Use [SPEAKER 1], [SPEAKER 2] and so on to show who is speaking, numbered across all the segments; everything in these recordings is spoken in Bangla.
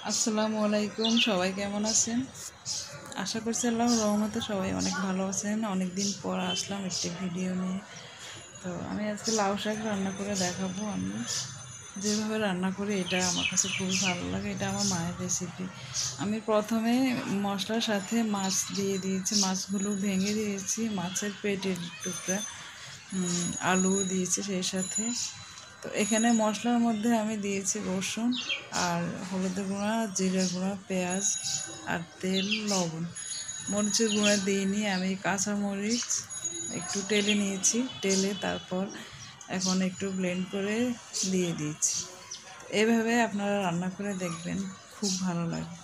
[SPEAKER 1] আসসালামু আলাইকুম। সবাই কেমন আছেন? আশা করছি আল্লাহর রহমতে সবাই অনেক ভালো আছেন। অনেক দিন পর আসলাম একটি ভিডিও নিয়ে। তো আমি আজকে লাউ শাক রান্না করে দেখাবো। আমি যেভাবে রান্না করি এটা আমার কাছে খুবই ভালো লাগে। এটা আমার মায়ের রেসিপি। আমি প্রথমে মশলার সাথে মাছ দিয়ে দিয়েছি, মাছগুলো ভেঙে দিয়েছি, মাছের পেটের টুকরা, আলু দিয়েছি সেই সাথে। তো এখানে মশলার মধ্যে আমি দিয়েছি রসুন আর হলুদের গুঁড়া, জিরে গুঁড়া, পেঁয়াজ আর তেল, লবণ। মরিচের গুঁড়া দিইনি, আমি কাঁচা মরিচ একটু টেলে নিয়েছি, টেলে তারপর এখন একটু ব্লেন্ড করে দিয়ে দিয়েছি। এভাবে আপনারা রান্না করে দেখবেন, খুব ভালো লাগে।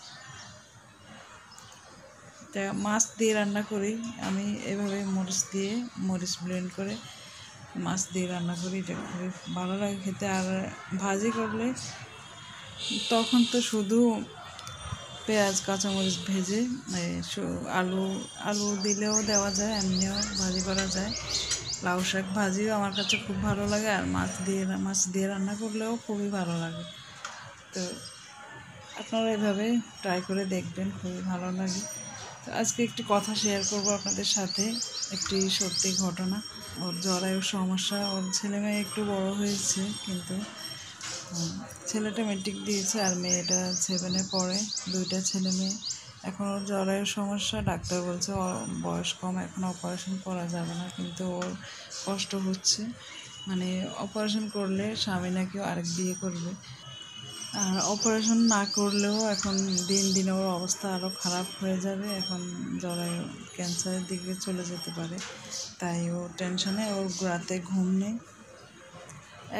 [SPEAKER 1] তা মাছ দিয়ে রান্না করি আমি এভাবে, মরিচ ব্লেন্ড করে মাছ দিয়ে রান্না করি। এটা খুবই ভালো লাগে খেতে। আর ভাজি করলে তখন তো শুধু পেঁয়াজ কাঁচামরিচ ভেজে আলু আলু দিলেও দেওয়া যায়, এমনিও ভাজি করা যায়। লাউ শাক ভাজিও আমার কাছে খুব ভালো লাগে, আর মাছ দিয়ে রান্না করলেও খুবই ভালো লাগে। তো আপনারা এভাবে ট্রাই করে দেখবেন, খুবই ভালো লাগে। তো আজকে একটি কথা শেয়ার করব আপনাদের সাথে, একটি সত্যি ঘটনা। ওর জরায়ুর সমস্যা, ওর ছেলে মেয়ে একটু বড় হয়েছে, কিন্তু ছেলেটা মেট্রিক দিয়েছে আর মেয়েটা 7-এ পড়ে, দুইটা ছেলে মেয়ে। এখন ওর জরায়ুর সমস্যা, ডাক্তার বলছে ওর বয়স কম, এখন অপারেশন করা যাবে না, কিন্তু ওর কষ্ট হচ্ছে। মানে অপারেশন করলে স্বামী নাকি আরেক বিয়ে করবে, আর অপারেশন না করলেও এখন দিন দিন ওর অবস্থা আরও খারাপ হয়ে যাবে। এখন জরায়ু ক্যান্সারের দিকে চলে যেতে পারে, তাই ও টেনশনে, ওর রাতে ঘুম নেই।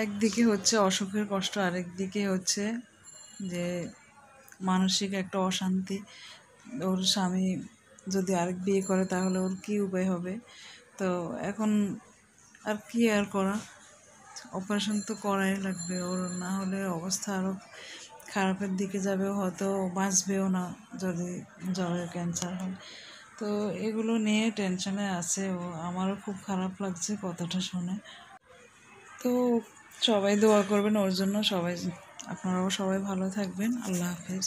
[SPEAKER 1] একদিকে হচ্ছে অসুখের কষ্ট, আরেকদিকে হচ্ছে যে মানসিক একটা অশান্তি। ওর স্বামী যদি আরেক বিয়ে করে তাহলে ওর কী উপায় হবে? তো এখন আর কি আর করা, অপারেশন তো করাই লাগবে ওর, না হলে অবস্থা আরও খারাপের দিকে যাবে, হয়তো বাঁচবেও না যদি জরায়ু ক্যান্সার হয়। তো এগুলো নিয়ে টেনশনে আছে ও। আমারও খুব খারাপ লাগছে কথাটা শুনে। তো সবাই দোয়া করবেন ওর জন্য। আপনারাও সবাই ভালো থাকবেন। আল্লাহ হাফেজ।